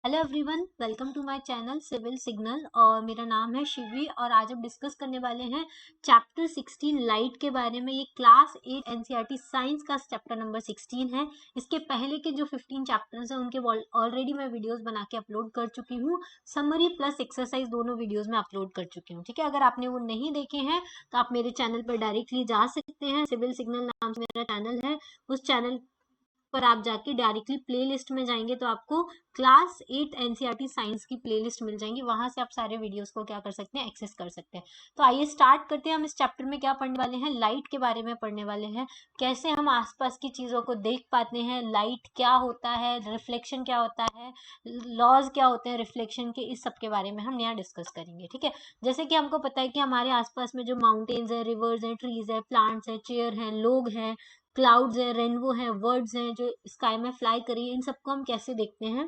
Hello everyone, welcome to my channel Civil Signal. और मेरा नाम है शिवी और आज हम डिस्कस करने वाले हैं चैप्टर 16 लाइट के बारे में। ये क्लास 8 एनसीईआरटी साइंस का चैप्टर नंबर 16 है। इसके पहले के जो 15 चैप्टर्स हैं उनके ऑलरेडी मैं वीडियोस बना के अपलोड कर चुकी हूँ। समरी प्लस एक्सरसाइज दोनों वीडियोस में अपलोड कर चुकी हूँ। ठीक है, अगर आपने वो नहीं देखे हैं तो आप मेरे चैनल पर डायरेक्टली जा सकते हैं। सिविल सिग्नल नाम से मेरा चैनल है, उस चैनल पर आप जाके डायरेक्टली प्लेलिस्ट में जाएंगे तो आपको क्लास 8 एनसीईआरटी साइंस की प्लेलिस्ट मिल जाएंगी। वहां से आप सारे वीडियोस को क्या कर सकते हैं, एक्सेस कर सकते हैं। तो आइए स्टार्ट करते हैं। हम इस चैप्टर में क्या पढ़ने वाले हैं, लाइट के बारे में पढ़ने वाले हैं। कैसे हम आसपास की चीजों को देख पाते हैं, लाइट क्या होता है, रिफ्लेक्शन क्या होता है, लॉज क्या होते हैं रिफ्लेक्शन के, इस सब के बारे में हम यहाँ डिस्कस करेंगे। ठीक है, जैसे कि हमको पता है कि हमारे आसपास में जो माउंटेन्स है, रिवर्स है, ट्रीज है, प्लांट्स है, चेयर है, लोग हैं, क्लाउड्स है, रेनबो है, वर्ड्स हैं जो स्काई में फ्लाई करी है, इन सबको हम कैसे देखते हैं।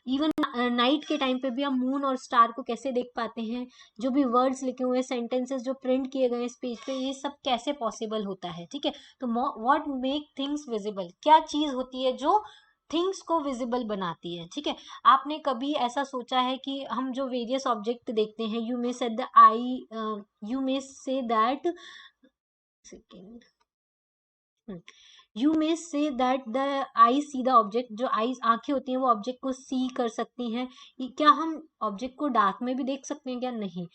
इवन नाइट के टाइम पे भी हम मून और स्टार को कैसे देख पाते हैं। जो भी वर्ड्स लिखे हुए, सेंटेंसेस जो प्रिंट किए गए इस पेज पे, ये सब कैसे पॉसिबल होता है। ठीक है, तो व्हाट मेक थिंग्स विजिबल, क्या चीज होती है जो थिंग्स को विजिबल बनाती है। ठीक है, आपने कभी ऐसा सोचा है कि हम जो वेरियस ऑब्जेक्ट देखते हैं, यू मे से the I, you may say that, second, you may say that the I see the object, जो आईज आंखें होती हैं वो ऑब्जेक्ट को सी कर सकती हैं। क्या हम ऑब्जेक्ट को डार्क में भी देख सकते हैं क्या? नहीं।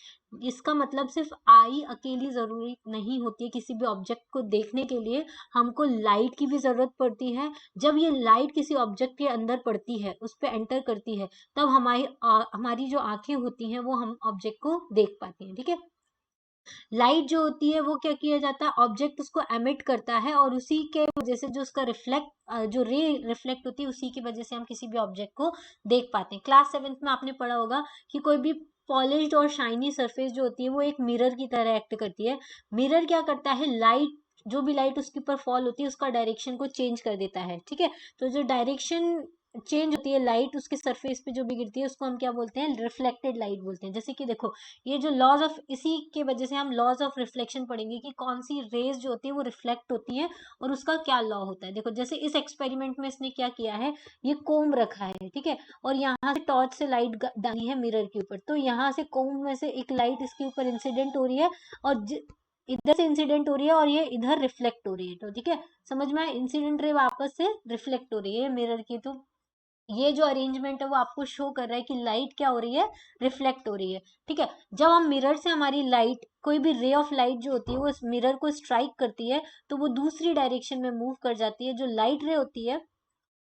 इसका मतलब सिर्फ आई अकेली जरूरी नहीं होती है किसी भी ऑब्जेक्ट को देखने के लिए, हमको लाइट की भी जरूरत पड़ती है। जब ये लाइट किसी ऑब्जेक्ट के अंदर पड़ती है, उस पर एंटर करती है, तब हमारी जो आंखें होती हैं वो हम ऑब्जेक्ट को देख पाती हैं। ठीक है, लाइट जो होती है वो क्या किया जाता है, ऑब्जेक्ट उसको एमिट करता है और उसी के वजह से जो उसका जो रे रिफ्लेक्ट होती है, उसी की वजह से हम किसी भी ऑब्जेक्ट को देख पाते हैं। क्लास 7th में आपने पढ़ा होगा कि कोई भी पॉलिश्ड और शाइनी सरफेस जो होती है वो एक मिरर की तरह एक्ट करती है। मिरर क्या करता है, लाइट, जो भी लाइट उसके ऊपर फॉल होती है उसका डायरेक्शन को चेंज कर देता है। ठीक है, तो जो डायरेक्शन चेंज होती है लाइट उसके सरफेस पे जो भी गिरती है उसको हम क्या बोलते हैं, रिफ्लेक्टेड लाइट बोलते हैं। जैसे कि देखो, ये जो लॉज ऑफ, इसी के वजह से हम लॉज ऑफ रिफ्लेक्शन पढ़ेंगे कि कौन सी रेज जो होती है वो रिफ्लेक्ट होती है और उसका क्या लॉ होता है। देखो, जैसे इस एक्सपेरिमेंट में इसने क्या किया है, ये कोम रखा है, ठीक है, और यहाँ से टॉर्च से लाइट डाली है मिरर के ऊपर, तो यहाँ से कोम में से एक लाइट इसके ऊपर इंसिडेंट हो रही है और इधर से इंसिडेंट हो रही है और ये इधर रिफ्लेक्ट हो रही है। तो ठीक है, समझ में आया, इंसिडेंट रे वापस से रिफ्लेक्ट हो रही है मिरर की। तो ये जो अरेंजमेंट है वो आपको शो कर रहा है कि लाइट क्या हो रही है, रिफ्लेक्ट हो रही है। ठीक है, जब हम मिरर से हमारी लाइट, कोई भी रे ऑफ लाइट जो होती है वो इस मिरर को स्ट्राइक करती है तो वो दूसरी डायरेक्शन में मूव कर जाती है। जो लाइट रे होती है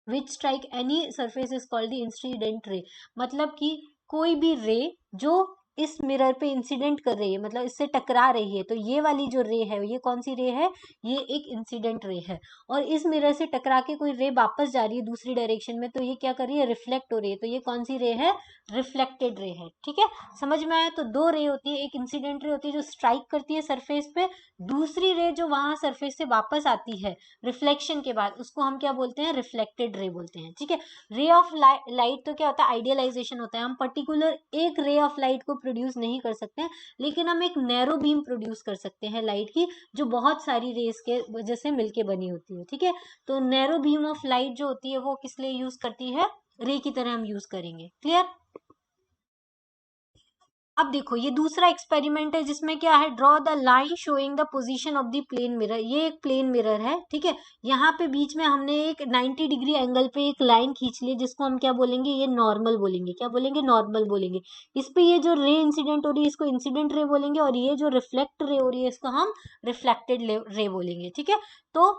विच strike any surface is called the incident रे। मतलब कि कोई भी रे जो इस मिरर पे इंसिडेंट कर रही है, मतलब इससे टकरा रही है, तो ये वाली जो रे है ये कौन सी रे है, ये एक इंसिडेंट रे है। और इस मिरर से टकरा के कोई रे वापस जा रही है दूसरी डायरेक्शन में, तो ये क्या कर रही है, रिफ्लेक्ट हो रही है, तो ये कौन सी रे है, रिफ्लेक्टेड रे है। ठीक है, समझ में आया। तो दो रे होती है, एक इंसिडेंट रे होती है जो स्ट्राइक करती है सरफेस पे, दूसरी रे जो वहां सरफेस से वापस आती है रिफ्लेक्शन के बाद, उसको हम क्या बोलते हैं, रिफ्लेक्टेड रे बोलते हैं। ठीक है, रे ऑफ लाइट तो क्या होता है, आइडियलाइजेशन होता है। हम पर्टिकुलर एक रे ऑफ लाइट को प्रोड्यूस नहीं कर सकते हैं, लेकिन हम एक नैरो बीम प्रोड्यूस कर सकते हैं लाइट की, जो बहुत सारी रेस के वजह से मिलके बनी होती है। ठीक है, तो नैरो बीम ऑफ लाइट जो होती है वो किस लिए यूज करती है, रे की तरह हम यूज करेंगे। क्लियर। अब देखो, ये दूसरा एक्सपेरिमेंट है जिसमें क्या है, draw the line showing the position of the plane mirror. ये एक प्लेन मिरर है, ठीक है, यहाँ पे बीच में हमने एक 90 डिग्री एंगल पे एक लाइन खींच ली जिसको हम क्या बोलेंगे, ये नॉर्मल बोलेंगे। क्या बोलेंगे, नॉर्मल बोलेंगे। इस पे ये जो रे इंसिडेंट हो रही है इसको इंसिडेंट रे बोलेंगे, और ये जो रिफ्लेक्ट रे हो रही है इसको हम रिफ्लेक्टेड रे बोलेंगे। ठीक है, तो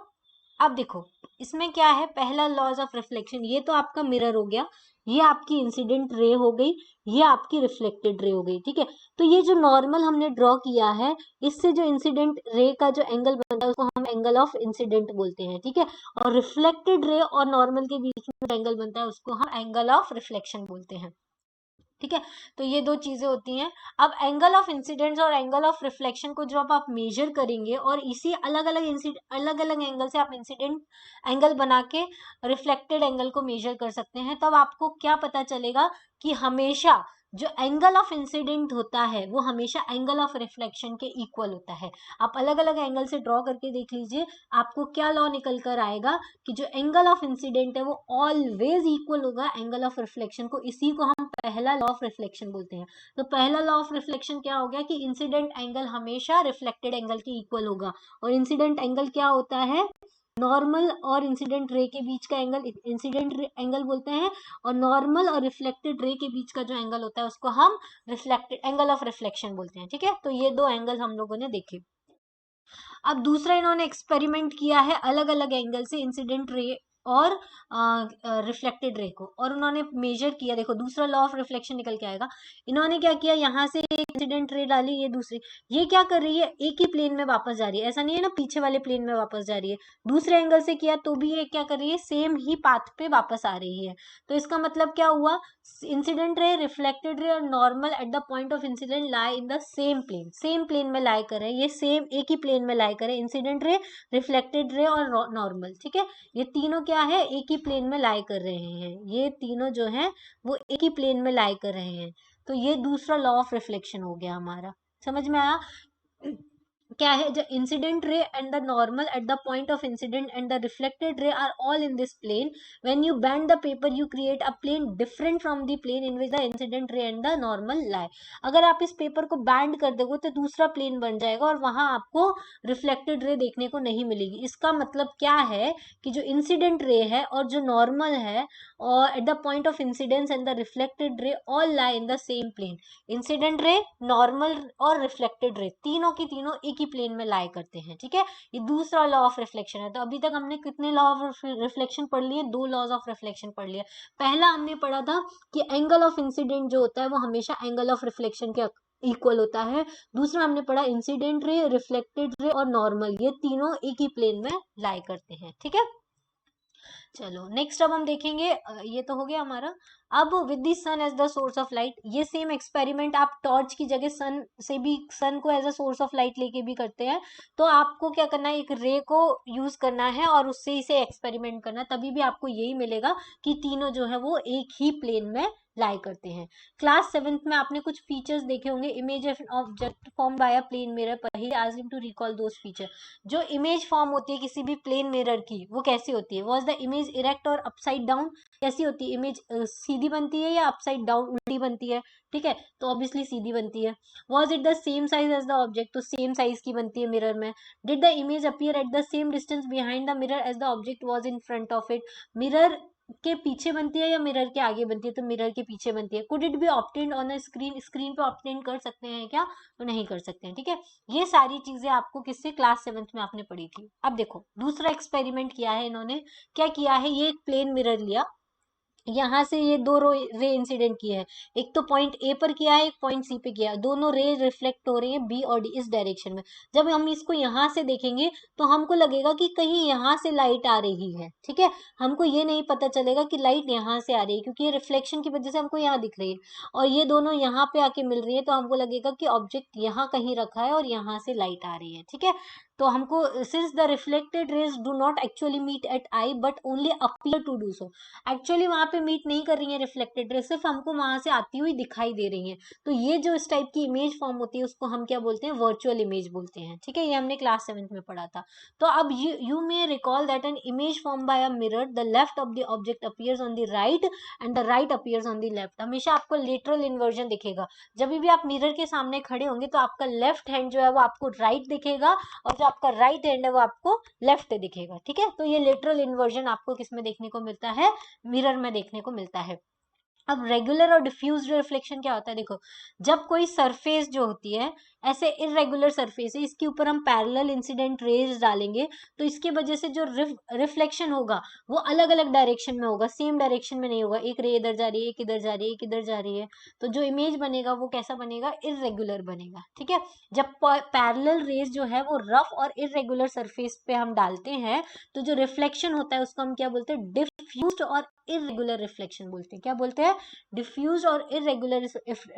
अब देखो इसमें क्या है, पहला लॉज ऑफ रिफ्लेक्शन, ये तो आपका मिरर हो गया, ये आपकी इंसिडेंट रे हो गई, ये आपकी रिफ्लेक्टेड रे हो गई। ठीक है, तो ये जो नॉर्मल हमने ड्रॉ किया है, इससे जो इंसिडेंट रे का जो एंगल बनता है उसको हम एंगल ऑफ इंसिडेंट बोलते हैं। ठीक है, और रिफ्लेक्टेड रे और नॉर्मल के बीच में जो एंगल बनता है उसको हम एंगल ऑफ रिफ्लेक्शन बोलते हैं। ठीक है, तो ये दो चीजें होती हैं। अब एंगल ऑफ इंसिडेंस और एंगल ऑफ रिफ्लेक्शन को जब आप मेजर करेंगे और इसी अलग अलग एंगल से आप इंसिडेंट एंगल बना के रिफ्लेक्टेड एंगल को मेजर कर सकते हैं, तब आपको क्या पता चलेगा कि हमेशा जो एंगल ऑफ इंसिडेंट होता है वो हमेशा एंगल ऑफ रिफ्लेक्शन के इक्वल होता है। आप अलग अलग एंगल से ड्रॉ करके देख लीजिए, आपको क्या लॉ निकल कर आएगा कि जो एंगल ऑफ इंसिडेंट है वो ऑलवेज इक्वल होगा एंगल ऑफ रिफ्लेक्शन को। इसी को हम पहला लॉ ऑफ रिफ्लेक्शन बोलते हैं। तो पहला लॉ ऑफ रिफ्लेक्शन क्या हो गया कि इंसिडेंट एंगल हमेशा रिफ्लेक्टेड एंगल के इक्वल होगा। और इंसिडेंट एंगल क्या होता है, नॉर्मल और इंसिडेंट रे के बीच का एंगल इंसिडेंट एंगल बोलते हैं, और नॉर्मल और रिफ्लेक्टेड रे के बीच का जो एंगल होता है उसको हम रिफ्लेक्टेड एंगल ऑफ रिफ्लेक्शन बोलते हैं। ठीक है, तो ये दो एंगल हम लोगों ने देखे। अब दूसरा इन्होंने एक्सपेरिमेंट किया है अलग अलग एंगल से इंसिडेंट रे और रिफ्लेक्टेड रे को, और उन्होंने मेजर किया। देखो दूसरा लॉ ऑफ रिफ्लेक्शन निकल के आएगा। इन्होंने क्या किया, यहाँ से एक इंसिडेंट रे डाली, ये दूसरी, ये क्या कर रही है, एक ही प्लेन में वापस जा रही है। ऐसा नहीं है ना पीछे वाले प्लेन में वापस जा रही है, दूसरे एंगल से किया तो भी ये क्या कर रही है, सेम ही पाथ पे वापस आ रही है। तो इसका मतलब क्या हुआ, इंसिडेंट रे, रिफ्लेक्टेड रे और normal at the point of incident lie in the same plane, same plane में लाई कर रहे हैं, ये सेम एक ही प्लेन में लाई कर रहे हैं, इंसिडेंट रे, रिफ्लेक्टेड रे और नॉर्मल। ठीक है, ये तीनों क्या है, एक ही प्लेन में लाई कर रहे हैं, ये तीनों जो है वो एक ही प्लेन में लाई कर रहे हैं। तो ये दूसरा लॉ ऑफ रिफ्लेक्शन हो गया हमारा। समझ में आया क्या है, जो incident ray and the normal at the point of incident and the reflected ray are all in this plane, when you bend the paper you create a plane different from the plane in which the incident ray and the normal lie. अगर आप इस paper को band कर दोगे तो दूसरा plane बन जाएगा और वहां आपको रिफ्लेक्टेड रे देखने को नहीं मिलेगी। इसका मतलब क्या है कि जो इंसिडेंट रे है और जो नॉर्मल है और at the point of incidence and the reflected ray all lie in the same plane. Incident ray, normal और रिफ्लेक्टेड रे तीनों की तीनों एक ही प्लेन में लाई करते हैं। ठीक है, ये दूसरा लॉ ऑफ रिफ्लेक्शन है। तो अभी तक हमने कितने लॉ ऑफ रिफ्लेक्शन पढ़ लिए, दो लॉज ऑफ रिफ्लेक्शन पढ़ लिया। पहला हमने पढ़ा था कि एंगल ऑफ इंसिडेंट जो होता है वो हमेशा एंगल ऑफ रिफ्लेक्शन के इक्वल होता है। दूसरा हमने पढ़ा इंसिडेंट रे, रिफ्लेक्टेड रे और नॉर्मल, ये तीनों एक ही प्लेन में लाई करते हैं। ठीक है, चलो नेक्स्ट अब हम देखेंगे, ये तो हो गया हमारा। अब with the sun as the source of light, ये सेम एक्सपेरिमेंट आप टॉर्च की जगह सन से भी, सन को as a source of light लेके भी करते हैं। तो आपको क्या करना है, एक रे को यूज करना है और उससे इसे एक्सपेरिमेंट करना है, तभी भी आपको यही मिलेगा कि तीनों जो है वो एक ही प्लेन में लाई करते हैं। क्लास 7th में आपने कुछ फीचर्स देखे होंगे, image of object form by a plane mirror, पहले ask him to recall those feature. जो इमेज फॉर्म होती है किसी भी प्लेन मिरर की वो कैसी होती है, वाज द इमेज इरेक्ट और अपसाइड डाउन, कैसी होती है इमेज, सीधी बनती है या अपसाइड डाउन उल्टी बनती है। ठीक है, तो ऑब्वियसली सीधी बनती है। Was it the same size as the object, तो सेम साइज की बनती है मिरर में। Did the image appear at the same distance behind the mirror as the object was in front of it, mirror के पीछे बनती है या मिरर के आगे बनती है, तो मिरर के पीछे बनती है। Could it be obtained on a screen, screen पे ऑब्टेन कर सकते हैं क्या, तो नहीं कर सकते हैं। ठीक है, ये सारी चीजें आपको किससे, क्लास 7th में आपने पढ़ी थी। अब देखो दूसरा एक्सपेरिमेंट किया है इन्होंने, क्या किया है, ये एक प्लेन मिरर लिया, यहाँ से ये दो रे इंसिडेंट किए हैं, एक तो पॉइंट ए पर किया है, एक पॉइंट सी पे किया है, दोनों रे रिफ्लेक्ट हो रही हैं बी और डी इस डायरेक्शन में। जब हम इसको यहाँ से देखेंगे तो हमको लगेगा कि कहीं यहाँ से लाइट आ रही है। ठीक है, हमको ये नहीं पता चलेगा कि लाइट यहाँ से आ रही है, क्योंकि ये रिफ्लेक्शन की वजह से हमको यहाँ दिख रही है, और ये दोनों यहाँ पे आके मिल रही है, तो हमको लगेगा कि ऑब्जेक्ट यहाँ कहीं रखा है और यहाँ से लाइट आ रही है। ठीक है, तो हमको, since the reflected rays do not actually meet at I but only appear to do so, actually वहां पे मीट नहीं कर रही है रिफ्लेक्टेड रे, सिर्फ हमको वहां से आती हुई दिखाई दे रही है। तो ये जो इस टाइप की इमेज फॉर्म होती है उसको हम क्या बोलते हैं, वर्चुअल इमेज बोलते हैं। ठीक है, ये हमने क्लास 7th में पढ़ा था। तो अब you may recall that an image form by a mirror, the left of the object appears on the right and the right appears on the left. हमेशा आपको लेटरल इन्वर्जन दिखेगा, जब भी आप मिरर के सामने खड़े होंगे तो आपका लेफ्ट हैंड जो है वो आपको राइट दिखेगा और जो आपका राइट हैंड है वो आपको लेफ्ट दिखेगा। ठीक है, तो ये लेटरल इन्वर्जन आपको किस में देखने को मिलता है, मिरर में देखने को मिलता है। अब रेगुलर और डिफ्यूज्ड रिफ्लेक्शन क्या होता है, देखो जब कोई सरफेस जो होती है, ऐसे इरेगुलर सरफेस है, इसके ऊपर हम पैरेलल इंसिडेंट रेज डालेंगे तो इसकी वजह से जो रिफ्लेक्शन होगा वो अलग अलग डायरेक्शन में होगा, सेम डायरेक्शन में नहीं होगा, एक रे इधर जा रही है, एक इधर जा रही है, एक इधर जा रही है। तो जो इमेज बनेगा वो कैसा बनेगा, इरेगुलर बनेगा। ठीक है, जब पैरेलल रेज जो है वो रफ और इरेगुलर सरफेस पे हम डालते हैं तो जो रिफ्लेक्शन होता है उसको हम क्या बोलते हैं, डिफ्यूज्ड और इरेगुलर रिफ्लेक्शन बोलते हैं। क्या बोलते हैं? डिफ्यूज और इरेगुलर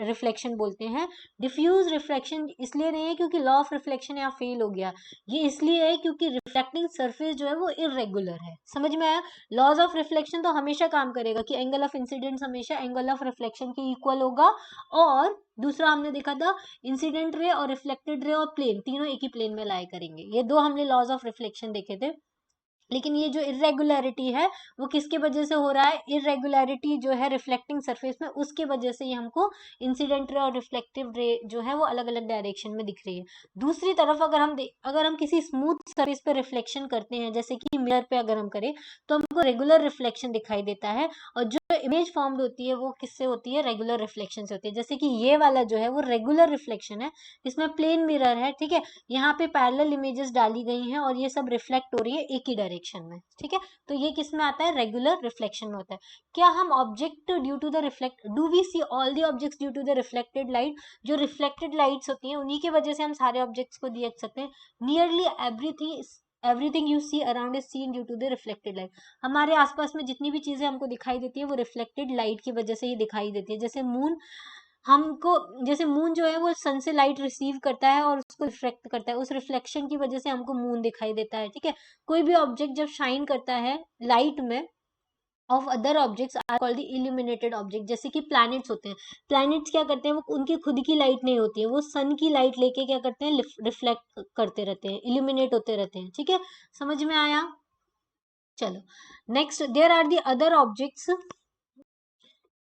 रिफ्लेक्शन बोलते हैं। डिफ्यूज रिफ्लेक्शन इसलिए नहीं है क्योंकि लॉ ऑफ रिफ्लेक्शन यहाँ फेल हो गया, ये इसलिए है क्योंकि रिफ्लेक्टिंग सरफेस जो है वो इरेगुलर है। समझ में आया? लॉज ऑफ रिफ्लेक्शन तो हमेशा काम करेगा कि एंगल ऑफ इंसिडेंस हमेशा एंगल ऑफ रिफ्लेक्शन के इक्वल होगा, और दूसरा हमने देखा था इंसिडेंट रे और रिफ्लेक्टेड रे और प्लेन तीनों एक ही प्लेन में लाई करेंगे। ये दो हमने लॉज ऑफ रिफ्लेक्शन देखे थे। लेकिन ये जो इरेगुलरिटी है वो किसके वजह से हो रहा है? इरेगुलरिटी जो है रिफ्लेक्टिंग सरफेस में, उसके वजह से ये हमको इंसिडेंट रे और रिफ्लेक्टिव रे जो है वो अलग अलग डायरेक्शन में दिख रही है। दूसरी तरफ अगर हम किसी स्मूथ सरफेस पे रिफ्लेक्शन करते हैं, जैसे कि मिरर पे अगर हम करें, तो हमको रेगुलर रिफ्लेक्शन दिखाई देता है, और जो इमेज फॉर्म्ड होती है वो किससे होती है? रेगुलर रिफ्लेक्शन से होती है। जैसे कि ये वाला जो है वो रेगुलर रिफ्लेक्शन है, इसमें प्लेन मिरर है, ठीक है, यहाँ पे पैरेलल इमेजेस डाली गई हैं और ये सब रिफ्लेक्ट हो रही है एक ही डायरेक्शन में, ठीक है। तो ये किस में आता है? रेगुलर रिफ्लेक्शन में होता है। क्या हम object due to the reflect do we see all the objects due to the reflected light? जो रिफ्लेक्टेड लाइट्स होती हैं उन्हीं की वजह से हम सारे ऑब्जेक्ट्स को देख सकते हैं। Nearly everything you see around is seen due to the reflected light. हमारे आसपास में जितनी भी चीजें हमको दिखाई देती है वो रिफ्लेक्टेड लाइट की वजह से ही दिखाई देती है। जैसे मून जो है वो सन से लाइट रिसीव करता है और उसको रिफ्लेक्ट करता है, उस रिफ्लेक्शन की वजह से हमको मून दिखाई देता है, ठीक है। कोई भी ऑब्जेक्ट जब शाइन करता है लाइट में of other objects are called the illuminated object. जैसे कि प्लैनेट्स होते हैं, प्लैनेट्स क्या करते हैं? वो उनकी खुद की लाइट नहीं होती है, वो सन की लाइट लेके क्या करते हैं? रिफ्लेक्ट करते रहते हैं, इल्यूमिनेट होते रहते हैं, ठीक है। समझ में आया? चलो next, there are the other objects,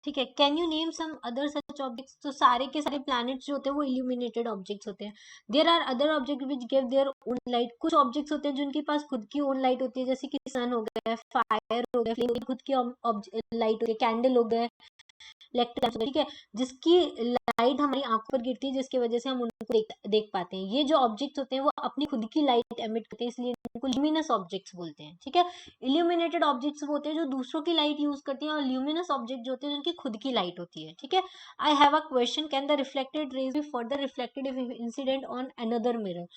ठीक है। Can you name some other such objects? तो सारे के सारे प्लैनेट्स जो होते हैं वो इल्यूमिनेटेड ऑब्जेक्ट्स होते हैं। There are other object which give their own light. कुछ ऑब्जेक्ट्स होते हैं जिनके पास खुद की ओन लाइट होती है, जैसे कि सन हो गया, फायर हो गया, फ्लेम हो गया, खुद की लाइट होती है, कैंडल हो गए, इलेक्ट्रिक, ठीक है, जिसकी लाइट हमारी आंखों पर गिरती है, जिसकी वजह से हम उनको देख पाते हैं। ये जो ऑब्जेक्ट्स होते हैं वो अपनी खुद की लाइट एमिट करते हैं, इसलिए इनको ल्यूमिनस ऑब्जेक्ट्स बोलते हैं, ठीक है। इल्यूमिनेटेड ऑब्जेक्ट्स वो होते हैं जो दूसरों की लाइट यूज करते हैं, और ल्यूमिनस ऑब्जेक्ट जो होते हैं जिनकी खुद की लाइट होती है, ठीक है। I have a question, can the reflected raise be further reflected if incident on another mirror?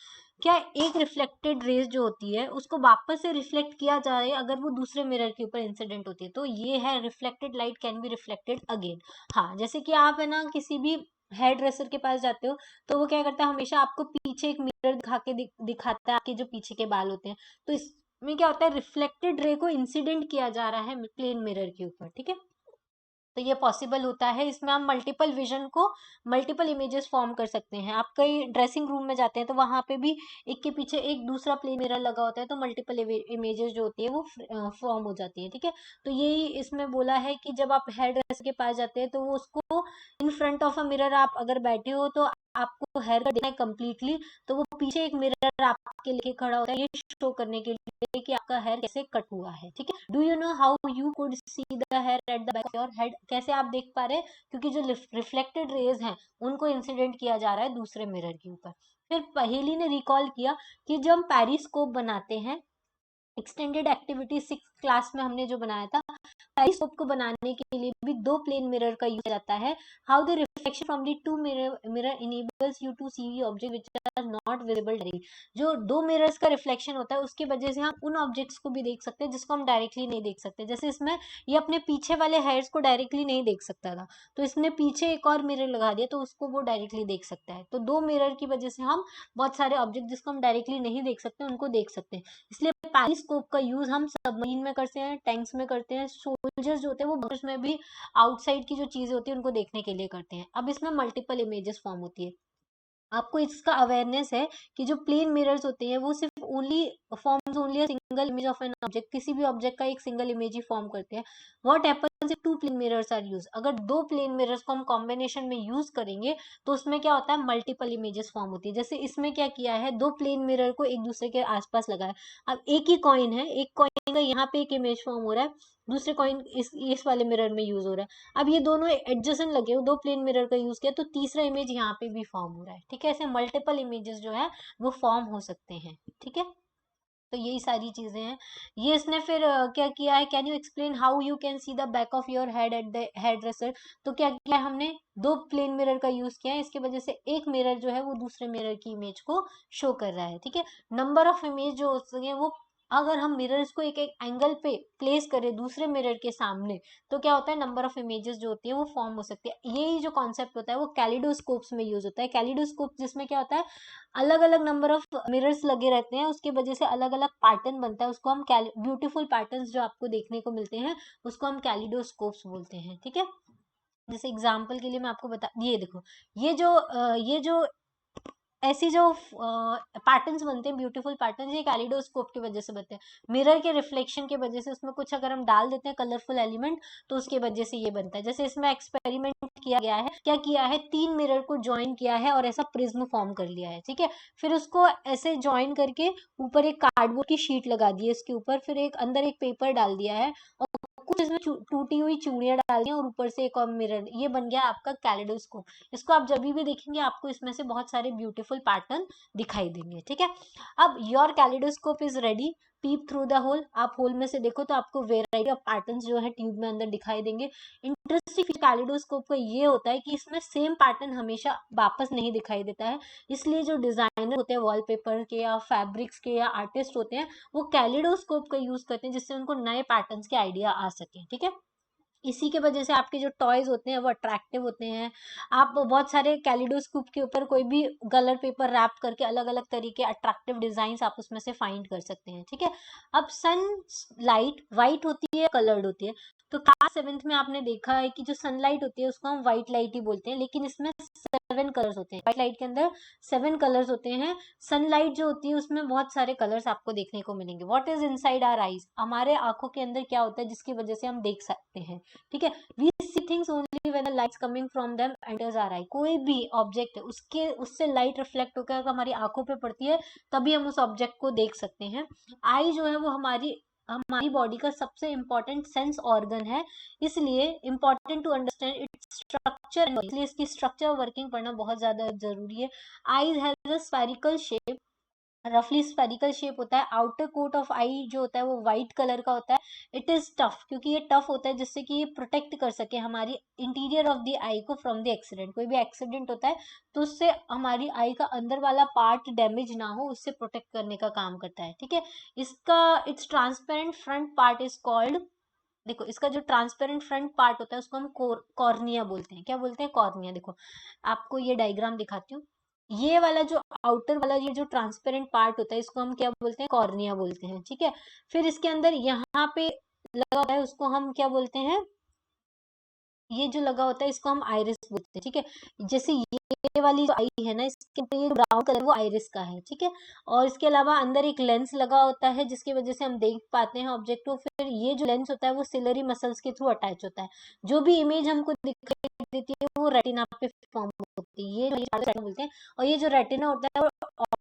क्या एक रिफ्लेक्टेड रेज जो होती है उसको वापस से रिफ्लेक्ट किया जाए अगर वो दूसरे मिरर के ऊपर इंसिडेंट होती है? तो ये है reflected light can be reflected again. हाँ, जैसे कि आप है ना किसी भी हेयर ड्रेसर के पास जाते हो, तो वो क्या करता है? हमेशा आपको पीछे एक मिरर दिखा के दिखाता है आपके जो पीछे के बाल होते हैं। तो इसमें क्या होता है? रिफ्लेक्टेड रे को इंसिडेंट किया जा रहा है प्लेन मिरर के ऊपर, ठीक है। तो ये पॉसिबल होता है, इसमें हम मल्टीपल विजन को मल्टीपल इमेजेस फॉर्म कर सकते हैं। आप कई ड्रेसिंग रूम में जाते हैं तो वहां पे भी एक के पीछे एक दूसरा प्लेन मिरर लगा होता है, तो मल्टीपल इमेजेस जो होती है वो फॉर्म हो जाती है, ठीक है। तो यही इसमें बोला है कि जब आप हेयर ड्रेसर के पास जाते हैं तो वो उसको इन फ्रंट ऑफ अ मिरर आप अगर बैठे हो तो आपको हेयर कट देखना है कम्प्लीटली, तो वो पीछे एक मिरर आपके लेके खड़ा होता है, ये शो करने के लिए कि आपका हेयर कैसे कट हुआ है, ठीक है। Do you know how you could see the hair at the back of your head? कैसे आप देख पा रहे हैं? क्योंकि जो रिफ्लेक्टेड रेज हैं उनको इंसिडेंट किया जा रहा है दूसरे मिरर के ऊपर। फिर पहेली ने रिकॉल किया कि जब हम पेरिस्कोप बनाते हैं, एक्सटेंडेड एक्टिविटी 6 क्लास में हमने जो बनाया था, पेरिस्कोप को बनाने के लिए भी दो प्लेन मिरर का यूज जाता है। How the reflection from the two mirror enables you to see object which are not visible directly. जो दो मिरर्स का रिफ्लेक्शन होता है उसकी वजह से हम उन ऑब्जेक्ट्स को भी देख सकते हैं जिसको हम डायरेक्टली नहीं देख सकते। जैसे इसमें ये अपने पीछे वाले हेयर्स को डायरेक्टली नहीं देख सकता था, तो इसने पीछे एक और मिरर लगा दिया तो उसको वो डायरेक्टली देख सकता है। तो दो मिरर की वजह से हम बहुत सारे ऑब्जेक्ट जिसको हम डायरेक्टली नहीं देख सकते उनको देख सकते हैं। इसलिए पेरिस्कोप का यूज हम सबमरीन में करते हैं, टैंक्स में करते हैं, सोल्जर्स जो होते हैं वो बंकर्स में भी आउटसाइड की जो चीजें होती है उनको देखने के लिए करते हैं। अब इसमें मल्टीपल इमेजेस फॉर्म होती है। आपको इसका अवेयरनेस है कि जो प्लेन मिरर्स होते हैं वो सिर्फ only single image of an object, किसी भी ऑब्जेक्ट का एक सिंगल इमेज ही फॉर्म करते हैं। What happens if two plane mirrors are use? अगर दो प्लेन मिरर्स को हम कॉम्बिनेशन में यूज करेंगे तो उसमें क्या होता है? मल्टीपल इमेजेस फॉर्म होती है। जैसे इसमें क्या किया है, दो प्लेन मिरर को एक दूसरे के आसपास लगाया। अब एक ही कॉइन है, एक कॉइन का यहाँ पे एक इमेज फॉर्म हो रहा है, दूसरे कॉइन इस वाले मिरर में यूज हो रहा है। अब ये दोनों एडजेसेंट लगे हो, दो प्लेन मिरर का यूज किया तो तीसरा इमेज यहाँ पे भी फॉर्म हो रहा है, ठीक है। ऐसे मल्टीपल इमेजेस जो है वो फॉर्म हो सकते हैं, ठीक है। तो यही सारी चीजें हैं। ये इसने फिर क्या किया है, can you explain how you can see the back of your head at the hair dresser? तो क्या किया है हमने? दो प्लेन मिरर का यूज किया है, इसकी वजह से एक मिरर जो है वो दूसरे मिरर की इमेज को शो कर रहा है, ठीक है। नंबर ऑफ इमेज जो हो सके वो अगर हम मिरर्स को एक एक एंगल पे प्लेस करें दूसरे मिरर के सामने, तो क्या होता है, नंबर ऑफ इमेजेस जो होती है वो फॉर्म हो सकती है। यही जो कॉन्सेप्ट होता है वो कैलिडोस्कोप्स में यूज होता है। कैलिडोस्कोप जिसमें क्या होता है, अलग अलग नंबर ऑफ मिरर्स लगे रहते हैं, उसकी वजह से अलग अलग पैटर्न बनता है, उसको हम ब्यूटीफुल पैटर्न्स जो आपको देखने को मिलते हैं उसको हम कैलिडोस्कोप्स बोलते हैं। ठीक है, जैसे एग्जाम्पल के लिए मैं आपको बता, ये देखो, ये जो ऐसी जो पैटर्न्स बनते हैं, ब्यूटीफुल पैटर्न्स, ये कैलिडोस्कोप की वजह से बनते हैं। मिरर के रिफ्लेक्शन की वजह से उसमें कुछ अगर हम डाल देते हैं कलरफुल एलिमेंट, तो उसकी वजह से ये बनता है। जैसे इसमें एक्सपेरिमेंट किया गया है, क्या किया है, 3 मिरर को ज्वाइन किया है और ऐसा प्रिज्म फॉर्म कर लिया है। ठीक है, फिर उसको ऐसे ज्वाइन करके ऊपर एक कार्डबोर्ड की शीट लगा दी है इसके ऊपर, फिर एक अंदर एक पेपर डाल दिया है और कुछ इसमें टूटी हुई चूड़ियां डाल दी और ऊपर से एक और मिरर, ये बन गया आपका कैलिडोस्कोप। इसको आप जब भी देखेंगे आपको इसमें से बहुत सारे ब्यूटीफुल पैटर्न दिखाई देंगे। ठीक है, अब your kaleidoscope is ready, peep through the hole. आप होल में से देखो तो आपको वेराइटी ऑफ पैटर्न्स जो है ट्यूब में अंदर दिखाई देंगे। इंटरेस्टिंग कैलिडोस्कोप का ये होता है कि इसमें सेम पैटर्न हमेशा वापस नहीं दिखाई देता है, इसलिए जो डिजाइनर होते हैं वॉलपेपर के या फैब्रिक्स के या आर्टिस्ट होते हैं, वो कैलिडोस्कोप का यूज करते हैं जिससे उनको नए पैटर्न्स के आइडिया आ सके। ठीक है, इसी के वजह से आपके जो टॉयज होते हैं वो अट्रैक्टिव होते हैं। आप बहुत सारे कैलिडोस्कोप के ऊपर कोई भी कलर पेपर रैप करके अलग अलग तरीके अट्रैक्टिव डिजाइन आप उसमें से फाइंड कर सकते हैं। ठीक है, अब सन लाइट व्हाइट होती है, कलर्ड होती है। तो क्लास 7th में आपने देखा है कि जो सनलाइट होती है उसको हम व्हाइट लाइट ही बोलते हैं, लेकिन इसमें 7 कलर्स होते हैं। व्हाइट लाइट के अंदर 7 कलर्स होते हैं। सनलाइट जो होती है उसमें बहुत सारे कलर्स आपको देखने को मिलेंगे। What is inside our eyes, हमारे आंखों के अंदर क्या होता है जिसकी वजह से हम देख सकते हैं। ठीक है, we see things only when the lights coming from them enters our eye. कोई भी ऑब्जेक्ट है उसके उससे लाइट रिफ्लेक्ट होकर हमारी आंखों पे पड़ती है, तभी हम उस ऑब्जेक्ट को देख सकते हैं। आई जो है वो हमारी हमारी बॉडी का सबसे इंपॉर्टेंट सेंस ऑर्गन है, इसलिए important to understand its structure, इसलिए इसकी स्ट्रक्चर वर्किंग पढ़ना बहुत ज्यादा जरूरी है। Eyes has a spherical shape, रफली स्फेरिकल शेप होता है। आउटर कोट ऑफ आई जो होता है वो व्हाइट कलर का होता है। इट इज टफ, क्योंकि ये टफ होता है जिससे कि ये प्रोटेक्ट कर सके हमारी इंटीरियर ऑफ द आई को फ्रॉम द एक्सीडेंट। कोई भी एक्सीडेंट होता है तो उससे हमारी आई का अंदर वाला पार्ट डैमेज ना हो, उससे प्रोटेक्ट करने का काम करता है। ठीक है, इसका it's transparent front part is called, देखो इसका जो ट्रांसपेरेंट फ्रंट पार्ट होता है उसको हम कॉर्निया बोलते हैं। क्या बोलते हैं, कॉर्निया। देखो आपको ये डायग्राम दिखाती हूँ, ये वाला जो आउटर वाला ये जो ट्रांसपेरेंट पार्ट होता है इसको हम क्या बोलते हैं, कॉर्निया बोलते हैं। ठीक है, फिर इसके अंदर यहाँ पे लगा होता है उसको हम क्या बोलते हैं, ये जो लगा होता है इसको हम आइरिस बोलते हैं। ठीक है, जैसे ये वाली जो आई है ना, इसके ऊपर ये ब्राउन कलर वो आइरिस का है। ठीक है, और इसके अलावा अंदर एक लेंस लगा होता है जिसकी वजह से हम देख पाते हैं ऑब्जेक्ट को। फिर ये जो लेंस होता है वो सिलरी मसल्स के थ्रू अटैच होता है। जो भी इमेज हमको दिखाई देती है वो रेटिना पे फॉर्म होती है, ये रेटिना बोलते हैं। और ये जो रेटिना होता है वो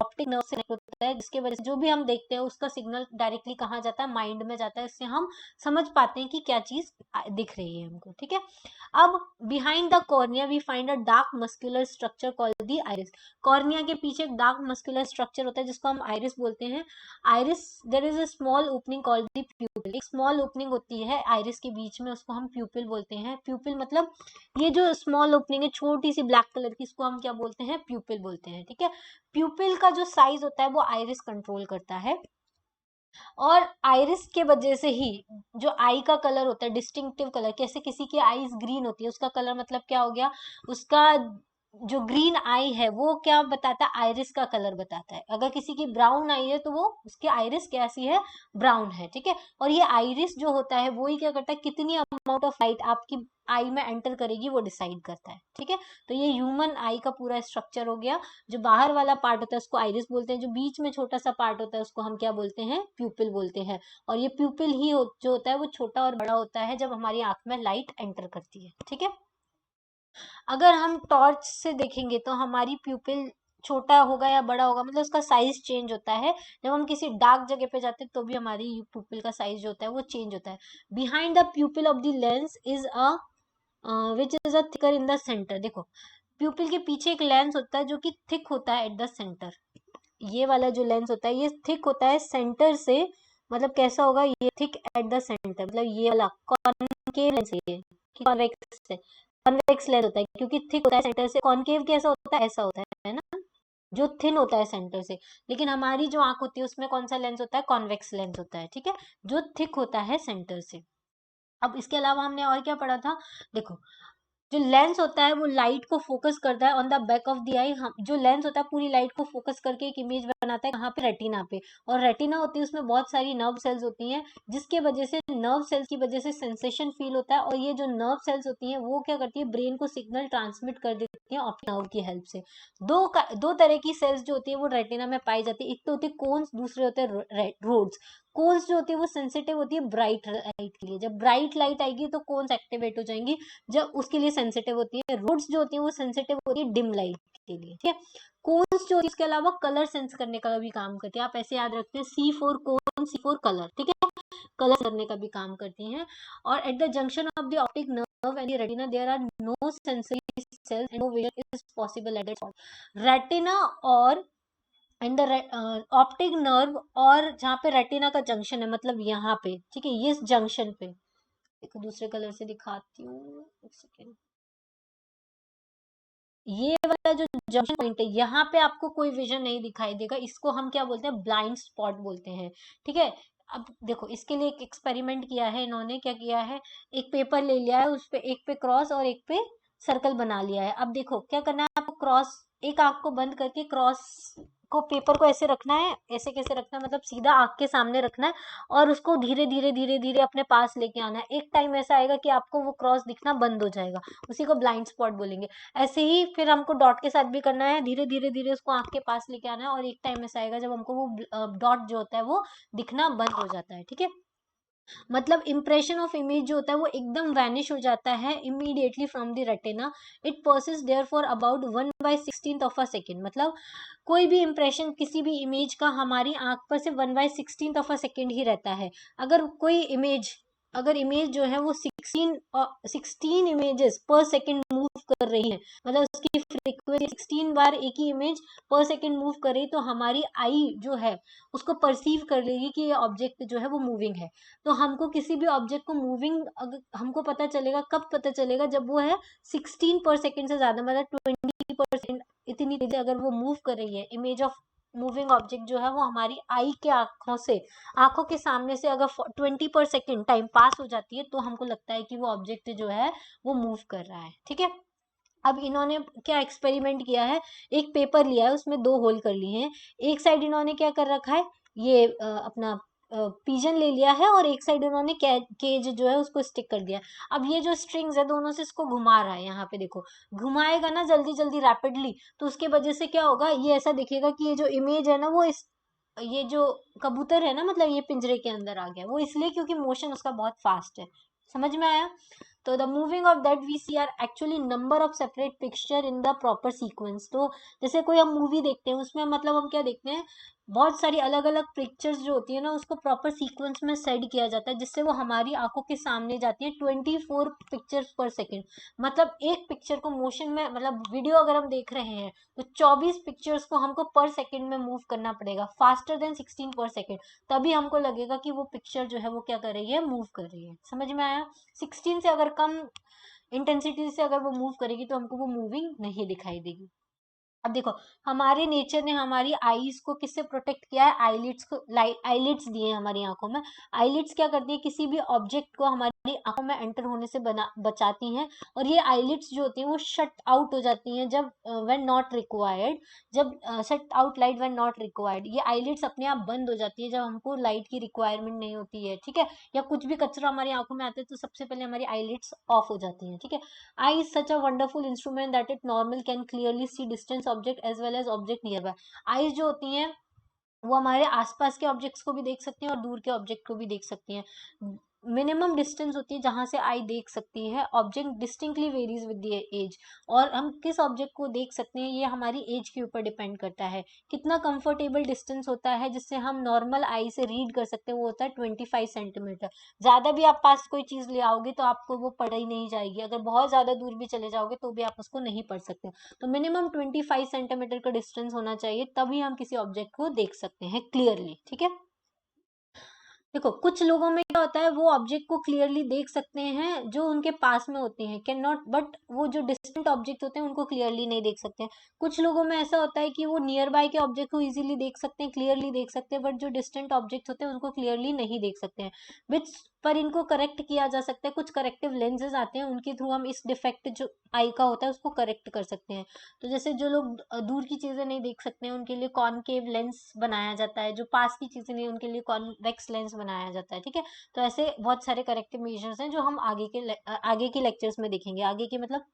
ऑप्टिक नर्व से कनेक्ट होता है, जिसकी वजह से जो भी हम देखते हैं उसका सिग्नल डायरेक्टली कहाँ जाता है, माइंड में जाता है। इससे हम समझ पाते हैं कि क्या चीज दिख रही है हमको। ठीक है, अब behind the cornea we find a dark muscular structure called the iris. Cornea के पीछे एक डार्क मस्कुलर स्ट्रक्चर होता है जिसको हम आइरिस बोलते हैं। Iris, there is a small opening called the pupil, एक स्मॉल ओपनिंग होती है आइरिस के बीच में, उसको हम प्यूपिल बोलते हैं। प्यूपिल मतलब ये जो स्मॉल ओपनिंग है छोटी सी ब्लैक कलर की, इसको हम क्या बोलते हैं, प्यूपिल बोलते हैं। ठीक है, प्यूपिल का जो साइज होता है वो आइरिस कंट्रोल करता है। और आइरिस के वजह से ही जो आई का कलर होता है डिस्टिंक्टिव कलर, कैसे किसी की आईज ग्रीन होती है उसका कलर मतलब क्या हो गया, उसका जो ग्रीन आई है वो क्या बताता है, आइरिस का कलर बताता है। अगर किसी की ब्राउन आई है तो वो उसकी आइरिस कैसी है, ब्राउन है। ठीक है, और ये आइरिस जो होता है वो ही क्या करता है, कितनी अमाउंट ऑफ लाइट आपकी आई में एंटर करेगी वो डिसाइड करता है। ठीक है, तो ये ह्यूमन आई का पूरा स्ट्रक्चर हो गया। जो बाहर वाला पार्ट होता है उसको आइरिस बोलते हैं, जो बीच में छोटा सा पार्ट होता है उसको हम क्या बोलते हैं, प्यूपिल बोलते हैं। और ये प्यूपिल ही जो होता है वो छोटा और बड़ा होता है जब हमारी आंख में लाइट एंटर करती है। ठीक है, अगर हम टॉर्च से देखेंगे तो हमारी प्यूपिल छोटा होगा या बड़ा होगा, मतलब उसका साइज चेंज होता है। जब हम किसी डार्क जगह पे जाते हैं तो भी हमारी प्यूपिल का साइज जो होता है वो चेंज होता है। Behind the प्यूपिल of the lens is a which is a thicker in the centre. देखो प्यूपिल के पीछे एक लेंस होता है जो कि थिक होता है एट द सेंटर। ये वाला जो लेंस होता है ये थिक होता है सेंटर से, मतलब कैसा होगा, ये थिक एट द सेंटर, मतलब ये वाला कॉनकेव लेंस है, ये कॉन्वेक्स है, कॉन्वेक्स लेंस होता है क्योंकि थिक होता है सेंटर से। कॉनकेव कैसा होता है, ऐसा होता है ना। जो थिन होता है सेंटर से। लेकिन हमारी जो आंख होती है उसमें कौन सा लेंस होता है, कॉन्वेक्स लेंस होता है, ठीक है, जो थिक होता है सेंटर से। अब इसके अलावा हमने और क्या पढ़ा था, देखो जो लेंस होता है वो लाइट को फोकस करता है on the back of the eye. हम जो लेंस होता है पूरी लाइट को फोकस करके एक इमेज बनाता है, कहाँ पे, रेटिना पे। और रेटिना होती है उसमें बहुत सारी नर्व सेल्स होती हैं, जिसके वजह से नर्व सेल्स की वजह से सेंसेशन फील होता है। और ये जो नर्व सेल्स होती हैं वो क्या करती है, ब्रेन को सिग्नल ट्रांसमिट कर देती है ऑप्टिक नर्व की हेल्प से। दो तरह की सेल्स जो होती है वो रेटिना में पाई जाती है, एक तो होती है कोन्स, दूसरे होते हैं रोड्स। कोन्स जो होती है वो सेंसिटिव होती है ब्राइट लाइट के लिए, जब ब्राइट लाइट आएगी तो कोन्स एक्टिवेट हो जाएंगी, जब उसके लिए सेंसिटिव होती है। रोड्स जो होती है वो सेंसिटिव होती है डिम लाइट के लिए, ठीक है। कोन्स जो इसके अलावा कलर सेंस करने का भी काम करती है, आप ऐसे याद रखते हैं, C4 कोन, C4 कलर, ठीक है, कलर करने का भी काम करती हैं। और at the junction of the optic nerve and the retina there are no sensory cells and no vision is possible at that spot. Retina और एंड द ऑप्टिक नर्व, और जहाँ पे रेटिना का जंक्शन है, मतलब यहाँ पे, ठीक है, ये जंक्शन पे, एक दूसरे कलर से दिखाती हूँ, एक सेकेंड। ये वाला जो जंक्शन पॉइंट है, यहाँ पे आपको कोई विजन नहीं दिखाई देगा, इसको हम क्या बोलते हैं, ब्लाइंड स्पॉट बोलते हैं, ठीक है। अब देखो इसके लिए एक एक्सपेरिमेंट किया है इन्होंने, क्या किया है, एक पेपर ले लिया है, उस पे एक पे क्रॉस और एक पे सर्कल बना लिया है। अब देखो क्या करना है आपको, क्रॉस, एक आंख को बंद करके क्रॉस को, पेपर को ऐसे रखना है, ऐसे कैसे रखना है, मतलब सीधा आंख के सामने रखना है, और उसको धीरे धीरे धीरे धीरे अपने पास लेके आना है। एक टाइम ऐसा आएगा कि आपको वो क्रॉस दिखना बंद हो जाएगा, उसी को ब्लाइंड स्पॉट बोलेंगे। ऐसे ही फिर हमको डॉट के साथ भी करना है, धीरे धीरे धीरे उसको आंख के पास लेके आना है, और एक टाइम ऐसा आएगा जब हमको वो डॉट जो होता है वो दिखना बंद हो जाता है, ठीक है। मतलब इंप्रेशन ऑफ इमेज जो होता है वो एकदम वैनिश हो जाता है immediately from the retina. It persist there for about 1/16 of a second. मतलब कोई भी इंप्रेशन किसी भी इमेज का हमारी आंख पर से 1/16 ऑफ अ सेकेंड ही रहता है। अगर कोई इमेज, अगर इमेज जो है वो 16 इमेजेस पर सेकेंड मूव कर रही है, मतलब उसकी फ्रीक्वेंसी 16 बार एक ही इमेज पर सेकेंड मूव कर रही, तो हमारी आई जो है उसको परसीव कर लेगी कि ये ऑब्जेक्ट जो है वो मूविंग है। तो हमको किसी भी ऑब्जेक्ट को मूविंग हमको पता चलेगा, कब पता चलेगा, जब वो है 16 पर सेकेंड से ज्यादा, मतलब 20%, इतनी तेजी अगर वो मूव कर रही है, इमेज ऑफ मूविंग ऑब्जेक्ट जो है वो हमारी आई के आंखों से, आंखों के सामने से अगर 20% टाइम पास हो जाती है, तो हमको लगता है कि वो ऑब्जेक्ट जो है वो मूव कर रहा है, ठीक है। अब इन्होंने क्या एक्सपेरिमेंट किया है, एक पेपर लिया है, उसमें 2 होल कर लिए हैं। एक साइड इन्होंने क्या कर रखा है, ये अपना पिजन ले लिया है, और एक साइड उन्होंने केज जो है उसको स्टिक कर दिया। अब ये जो स्ट्रिंग्स है दोनों से इसको घुमा रहा है, यहाँ पे देखो घुमाएगा ना जल्दी जल्दी रैपिडली, तो उसके वजह से क्या होगा, ये ऐसा दिखेगा कि ये जो इमेज है ना वो इस, ये जो कबूतर है ना, मतलब ये पिंजरे के अंदर आ गया, वो इसलिए क्योंकि मोशन उसका बहुत फास्ट है। समझ में आया। तो the moving of that we see are actually number of separate picture in the proper sequence. तो जैसे कोई हम मूवी देखते हैं, उसमें मतलब हम क्या देखते हैं, बहुत सारी अलग अलग पिक्चर्स जो होती है ना, उसको प्रॉपर सीक्वेंस में सेट किया जाता है, जिससे वो हमारी आंखों के सामने जाती है 24 पिक्चर्स पर सेकेंड। मतलब एक पिक्चर को मोशन में, मतलब वीडियो अगर हम देख रहे हैं तो 24 पिक्चर्स को हमको पर सेकेंड में मूव करना पड़ेगा, फास्टर देन 16 पर सेकेंड, तभी हमको लगेगा कि वो पिक्चर जो है वो क्या कर रही है, मूव कर रही है। समझ में आया। 16 से अगर कम इंटेंसिटी से अगर वो मूव करेगी तो हमको वो मूविंग नहीं दिखाई देगी। अब देखो हमारे नेचर ने हमारी आईज को किससे प्रोटेक्ट किया है, आईलिड्स को, आईलिड्स दिए हैं हमारी आंखों में। आईलिड्स क्या करती है, किसी भी ऑब्जेक्ट को हमारी आंखों में एंटर होने से बचाती हैं। और ये आईलिड्स जो होती हैं वो शट आउट हो जाती हैं जब व्हेन नॉट रिक्वायर्ड, जब shut out light when not required. ये आईलिड्स अपने आप बंद हो जाती है जब हमको लाइट की रिक्वायरमेंट नहीं होती है, ठीक है। या कुछ भी कचरा हमारी आंखों में आता है तो सबसे पहले हमारी आईलिड्स ऑफ हो जाती हैं, ठीक है। Eye is such a wonderful instrument that it normal can clearly see distant object as well as object nearby. Eyes जो होती हैं वो हमारे आसपास के ऑब्जेक्ट्स को भी देख सकती हैं और दूर के ऑब्जेक्ट को भी देख सकती हैं। मिनिमम डिस्टेंस होती है जहां से आई देख सकती है। Object distinctly varies with the age, और हम किस ऑब्जेक्ट को देख सकते हैं ये हमारी एज के ऊपर डिपेंड करता है। कितना कंफर्टेबल डिस्टेंस होता है जिससे हम नॉर्मल आई से रीड कर सकते हैं, वो होता है 25 सेंटीमीटर। ज्यादा भी आप पास कोई चीज ले आओगे तो आपको वो पढ़ ही नहीं जाएगी, अगर बहुत ज्यादा दूर भी चले जाओगे तो भी आप उसको नहीं पढ़ सकते। तो मिनिमम 25 सेंटीमीटर का डिस्टेंस होना चाहिए, तभी हम किसी ऑब्जेक्ट को देख सकते हैं क्लियरली, ठीक है। देखो कुछ लोगों में क्या होता है, वो ऑब्जेक्ट को क्लियरली देख सकते हैं जो उनके पास में होते हैं, कैन नॉट, बट वो जो डिस्टेंट ऑब्जेक्ट होते हैं उनको क्लियरली नहीं देख सकते हैं। कुछ लोगों में ऐसा होता है कि वो नियर बाय के ऑब्जेक्ट को इजीली देख सकते हैं, क्लियरली देख सकते हैं, बट जो डिस्टेंट ऑब्जेक्ट होते हैं उनको क्लियरली नहीं देख सकते हैं, विच पर इनको करेक्ट किया जा सकता है। कुछ करेक्टिव लेंसेज आते हैं, उनके थ्रू हम इस डिफेक्ट जो आई का होता है उसको करेक्ट कर सकते हैं। तो जैसे जो लोग दूर की चीजें नहीं देख सकते हैं उनके लिए कॉनकेव लेंस बनाया जाता है, जो पास की चीजें नहीं उनके लिए कॉन्वेक्स लेंस बनाया जाता है, ठीक है। तो ऐसे बहुत सारे करेक्टिव मेजर्स हैं जो हम आगे के लेक्चर्स में देखेंगे, आगे के मतलब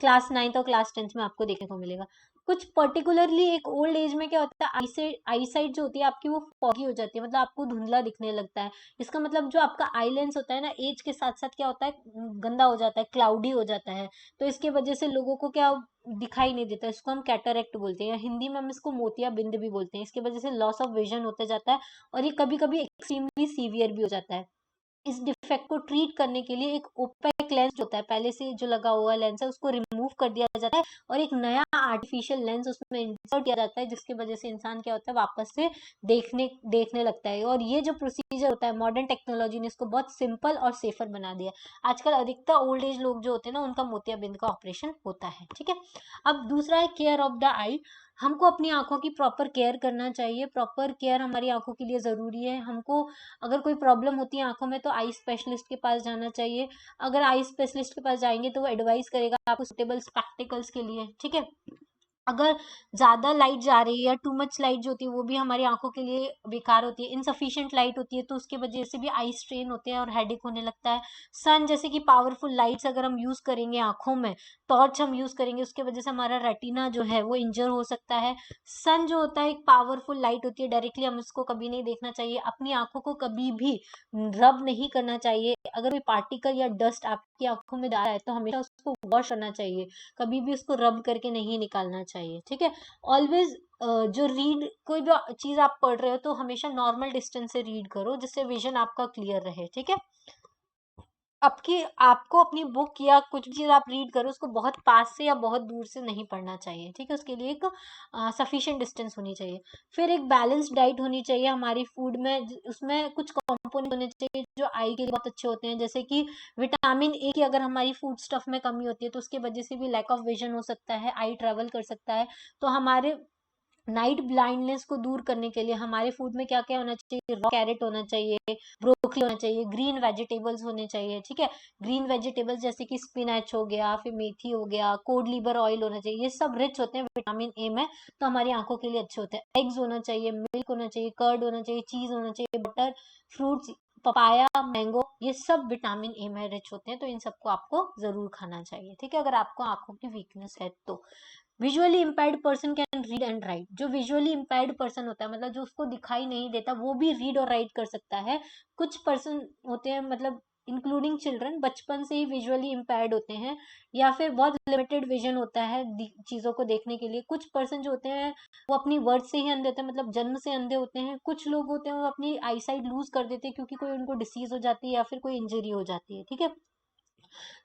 क्लास 9th और क्लास 10th में आपको देखने को मिलेगा। कुछ पर्टिकुलरली एक ओल्ड एज में क्या होता है, आई साइट जो होती है आपकी वो फॉगी हो जाती है, मतलब आपको धुंधला दिखने लगता है। इसका मतलब जो आपका आई लेंस होता है ना, एज के साथ साथ क्या होता है, गंदा हो जाता है, क्लाउडी हो जाता है। तो इसके वजह से लोगों को क्या दिखाई नहीं देता, इसको हम कैटरेक्ट बोलते हैं, या हिंदी में हम इसको मोतिया बिंद भी बोलते हैं। इसके वजह से लॉस ऑफ विजन होता जाता है और ये कभी कभी एक्सट्रीमली सीवियर भी हो जाता है। इस डिफेक्ट को ट्रीट करने के लिए एक ओपेक लेंस होता है, पहले से जो लगा हुआ लेंस है उसको रिमूव कर दिया जाता है और एक नया आर्टिफिशियल लेंस उसमें इंसर्ट किया जाता है, जिसकी वजह से इंसान क्या होता है, वापस से देखने लगता है। और ये जो प्रोसीजर होता है, मॉडर्न टेक्नोलॉजी ने इसको बहुत सिंपल और सेफर बना दिया। आजकल अधिकतर ओल्ड एज लोग जो होते हैं ना, उनका मोतियाबिंद का ऑपरेशन होता है, ठीक है। अब दूसरा है केयर ऑफ द आई। हमको अपनी आंखों की प्रॉपर केयर करना चाहिए, प्रॉपर केयर हमारी आंखों के लिए जरूरी है। हमको अगर कोई प्रॉब्लम होती है आंखों में तो आई स्पेशलिस्ट के पास जाना चाहिए। अगर आई स्पेशलिस्ट के पास जाएंगे तो वो एडवाइस करेगा आपको सुटेबल स्पेक्टिकल्स के लिए, ठीक है। अगर ज्यादा लाइट जा रही है या टू मच लाइट जो होती है वो भी हमारी आंखों के लिए बेकार होती है। इनसफिशिएंट लाइट होती है तो उसके वजह से भी आई स्ट्रेन होते हैं और हेडेक होने लगता है। सन जैसे कि पावरफुल लाइट्स अगर हम यूज करेंगे आंखों में, टॉर्च हम यूज करेंगे, उसके वजह से हमारा रेटिना जो है वो इंजर हो सकता है। सन जो होता है एक पावरफुल लाइट होती है, डायरेक्टली हम उसको कभी नहीं देखना चाहिए। अपनी आंखों को कभी भी रब नहीं करना चाहिए। अगर कोई पार्टिकल या डस्ट आपकी आंखों में आ रहा है तो हमेशा उसको वॉश करना चाहिए, कभी भी उसको रब करके नहीं निकालना चाहिए, ठीक है। ऑलवेज जो रीड कोई भी चीज आप पढ़ रहे हो तो हमेशा नॉर्मल डिस्टेंस से रीड करो, जिससे विजन आपका क्लियर रहे, ठीक है। आपको अपनी बुक या कुछ भी चीज आप रीड करो उसको बहुत पास से या बहुत दूर से नहीं पढ़ना चाहिए, ठीक है। उसके लिए एक सफिशिएंट डिस्टेंस होनी चाहिए। फिर एक बैलेंस्ड डाइट होनी चाहिए हमारी फूड में, उसमें कुछ कंपोनेंट होने चाहिए जो आई के लिए बहुत अच्छे होते हैं, जैसे कि विटामिन ए की अगर हमारी फूड स्टफ में कमी होती है तो उसकी वजह से भी लैक ऑफ विजन हो सकता है, आई ट्रेवल कर सकता है। तो हमारे नाइट ब्लाइंडनेस को दूर करने के लिए हमारे फूड में क्या क्या होना चाहिए, रॉ कैरेट होना चाहिए, ब्रोकली होना चाहिए, ग्रीन वेजिटेबल्स होने चाहिए, ठीक है। ग्रीन वेजिटेबल्स जैसे कि स्पिनच हो गया, फिर मेथी हो गया, कोड लीवर ऑयल होना चाहिए, ये सब रिच होते हैं विटामिन ए में, तो हमारी आंखों के लिए अच्छे होते हैं। एग्स होना चाहिए, मिल्क होना चाहिए, कर्ड होना चाहिए, चीज होना चाहिए, बटर, फ्रूट्स, पपाया, मैंगो, ये सब विटामिन ए में रिच होते हैं, तो इन सबको आपको जरूर खाना चाहिए, ठीक है, अगर आपको आंखों की वीकनेस है तो। Visually impaired person can read and right. जो विजुअली इम्पेयर्ड पर्सन होता है, मतलब जो उसको दिखाई नहीं देता, वो भी रीड और राइट कर सकता है। कुछ पर्सन होते हैं, मतलब इंक्लूडिंग चिल्ड्रन, बचपन से ही विजुअली इम्पेयर्ड होते हैं या फिर बहुत लिमिटेड विजन होता है चीजों को देखने के लिए। कुछ पर्सन जो होते हैं वो अपनी वर्ड से ही अंधे होते हैं, मतलब जन्म से अंधे होते हैं। कुछ लोग होते हैं वो अपनी आई साइट लूज कर देते हैं क्योंकि कोई उनको डिसीज हो जाती है या फिर कोई इंजरी हो जाती है, ठीक है।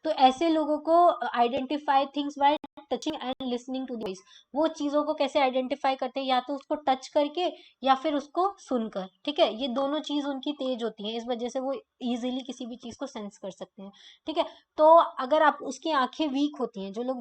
तो ऐसे लोगों को identify things by touching and listening to voice. वो चीजों को कैसे आइडेंटिफाई करते हैं, या तो उसको टच करके या फिर उसको सुनकर, ठीक है। ये दोनों चीज उनकी तेज होती है, इस वजह से वो इजीली किसी भी चीज को सेंस कर सकते हैं, ठीक है। तो अगर आप उसकी आंखें वीक होती हैं, जो लोग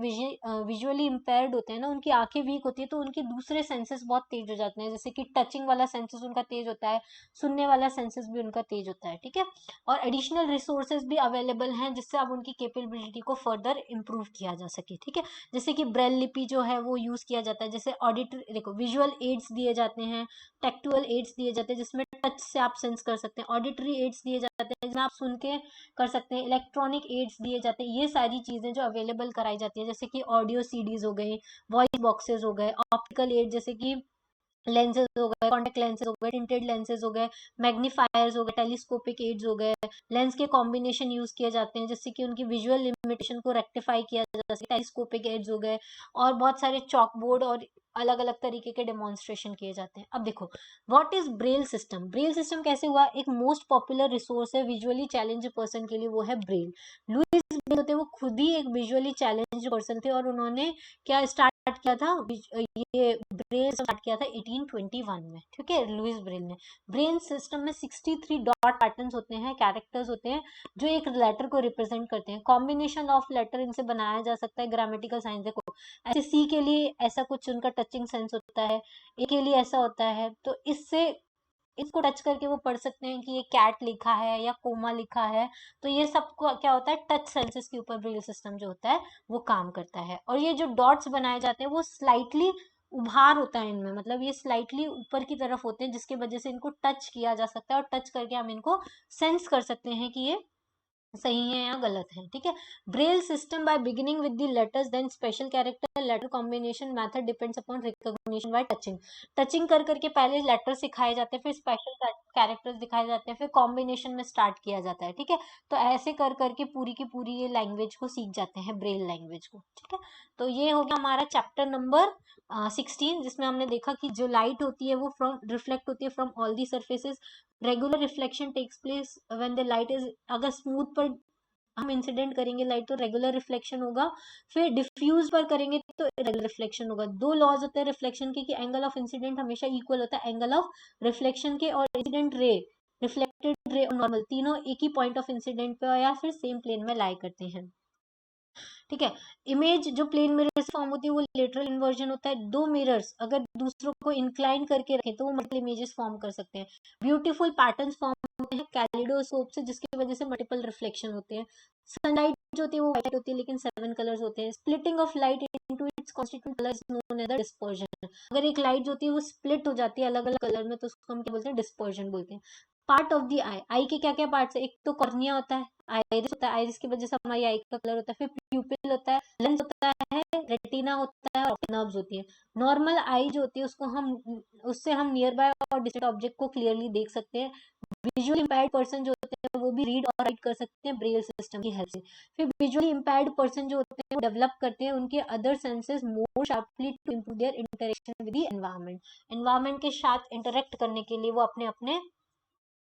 विजुअली इम्पेयर्ड होते हैं ना, उनकी आंखें वीक होती है तो उनके दूसरे सेंसेस बहुत तेज हो जाते हैं, जैसे कि टचिंग वाला सेंसेस उनका तेज होता है, सुनने वाला सेंसेस भी उनका तेज होता है, ठीक है। और एडिशनल रिसोर्सेज भी अवेलेबल हैं जिससे अब उनकी कैपेबिलिटी को फर्दर इम्प्रूव किया जा सके, ठीक है। जैसे कि ब्रेल लिपि जो है वो यूज किया जाता है, जैसे ऑडिटरी, देखो विजुअल एड्स दिए जाते हैं, टेक्टुअल एड्स दिए जाते हैं जिसमें टच से आप सेंस कर सकते हैं, ऑडिटरी एड्स दिए जाते हैं जिसमें आप सुन के कर सकते हैं, इलेक्ट्रॉनिक एड्स दिए जाते हैं। ये सारी चीजें जो अवेलेबल कराई जाती है, जैसे कि ऑडियो सीडीज हो गए, वॉइस बॉक्सेस हो गए, ऑप्टिकल एड जैसे कि लेंसेज हो गए, कॉन्टेक्ट लेंसेज हो गए, टिंटेड लेंसेज हो गए, मैग्नीफायर्स हो गए, टेलीस्कोपिक एड्स हो गए, लेंस के कॉम्बिनेशन यूज किए जाते हैं जिससे कि उनकी विजुअल लिमिटेशन को रेक्टिफाई किया जा सके, टेलीस्कोपिक एड्स हो गए, और बहुत सारे चॉकबोर्ड और अलग अलग तरीके के डेमोन्स्ट्रेशन किए जाते हैं। अब देखो, what is Braille system. Braille system कैसे हुआ, एक मोस्ट पॉपुलर रिसोर्स है विजुअली चैलेंज पर्सन के लिए, वो है ब्रेल। लुइस ब्रेल होते हैं, वो खुद ही एक विजुअली चैलेंज पर्सन थे और उन्होंने क्या स्टार्ट किया था, ये ब्रेल स्टार्ट किया था 1821 में, ठीक है, लुइस ब्रेल ने। ब्रेन सिस्टम में 63 डॉट पैटर्न्स होते हैं, कैरेक्टर्स होते हैं जो एक लेटर को रिप्रेजेंट करते हैं। कॉम्बिनेशन ऑफ लेटर इनसे बनाया जा सकता है। ग्रामेटिकल साइंस देखो, ऐसे सी के लिए ऐसा कुछ उनका टचिंग सेंस होता है, ए के लिए ऐसा होता है, तो इससे इसको टच करके वो पढ़ सकते हैं कि ये कैट लिखा है या कोमा लिखा है। तो ये सब क्या होता है, टच सेंसेस के ऊपर ब्रेल सिस्टम जो होता है वो काम करता है। और ये जो डॉट्स बनाए जाते हैं वो स्लाइटली उभार होता है इनमें, मतलब ये स्लाइटली ऊपर की तरफ होते हैं, जिसकी वजह से इनको टच किया जा सकता है, और टच करके हम इनको सेंस कर सकते हैं कि ये सही है या गलत है, ठीक है। Braille system by beginning with the letters then special character letter combination method depends upon recognition by touching. Touching कर करके पहले लेटर सिखाए जाते हैं, फिर स्पेशल कैरेक्टर्स दिखाए जाते हैं, फिर कॉम्बिनेशन में स्टार्ट किया जाता है, ठीक है। तो ऐसे कर करके पूरी की पूरी ये लैंग्वेज को सीख जाते हैं, ब्रेल लैंग्वेज को, ठीक है। तो ये हो गया हमारा चैप्टर नंबर 16, जिसमें हमने देखा कि जो लाइट होती है वो फ्रॉम रिफ्लेक्ट होती है from all the surfaces. Regular reflection takes place when the light is, अगर स्मूथ पर हम इंसिडेंट करेंगे लाइट तो रेगुलर रिफ्लेक्शन होगा, फिर डिफ्यूज पर करेंगे तो रेगुलर रिफ्लेक्शन होगा। दो लॉज होते हैं रिफ्लेक्शन के, कि एंगल ऑफ इंसिडेंट हमेशा इक्वल होता है एंगल ऑफ रिफ्लेक्शन के, और इंसिडेंट रे, रिफ्लेक्टेड रे और नॉर्मल तीनों एक ही पॉइंट ऑफ इंसिडेंट पे या फिर सेम प्लेन में लाई करते हैं, ठीक है। इमेज जो प्लेन मिरर से फॉर्म होती है वो लेटरल इन्वर्जन होता है। दो मिरर्स अगर दूसरों को इंक्लाइन करके रखें तो वो मल्टीपल इमेजेस फॉर्म कर सकते हैं। ब्यूटीफुल पैटर्न्स फॉर्म होते हैं कैलिडोस्कोप से, जिसकी वजह से मल्टीपल रिफ्लेक्शन होते हैं। सनलाइट जो होती है वो व्हाइट होती है, लेकिन 7 कलर्स होते हैं। Splitting of light into its constituent colours known as the dispersion. अगर एक लाइट जो होती है वो स्प्लिट हो जाती है अलग अलग कलर में, तो उसको हम क्या बोलते हैं, डिस्पर्जन बोलते हैं। पार्ट ऑफ द आई, आई के क्या क्या पार्ट्स है, एक तो कॉर्निया होता है, आइरिस होता है, आइरिस की वजह से हमारी आई का कलर होता है, फिर प्यूपिल होता है, लेंस होता है, रेटिना होता है, और नर्व्स होती है। नॉर्मल आई जो होती है उसको हम, उससे हम नियर बाय और डिस्टेंट ऑब्जेक्ट को क्लियरली देख सकते हैं। विजुअली इंपैर्ड पर्सन जो होते हैं वो भी रीड और राइट कर सकते हैं ब्रेल सिस्टम की हेल्प से। फिर विजुअली इंपैर्ड पर्सन जो होते हैं वो डेवलप करते हैं उनके other senses more sharply to improve their interaction with the environment. Environment के साथ इंटरेक्ट करने के लिए वो अपने अपने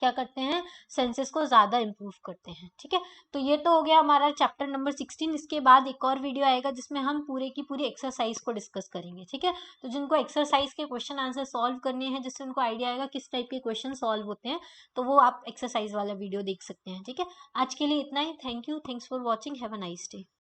क्या करते हैं, सेंसेस को ज्यादा इंप्रूव करते हैं, ठीक है। तो ये तो हो गया हमारा चैप्टर नंबर 16। इसके बाद एक और वीडियो आएगा जिसमें हम पूरे की पूरी एक्सरसाइज को डिस्कस करेंगे, ठीक है। तो जिनको एक्सरसाइज के क्वेश्चन आंसर सॉल्व करने हैं, जिससे उनको आइडिया आएगा किस टाइप के क्वेश्चन सॉल्व होते हैं, तो वो आप एक्सरसाइज वाला वीडियो देख सकते हैं, ठीक है। आज के लिए इतना ही। Thank you, thanks for watching, have a nice day.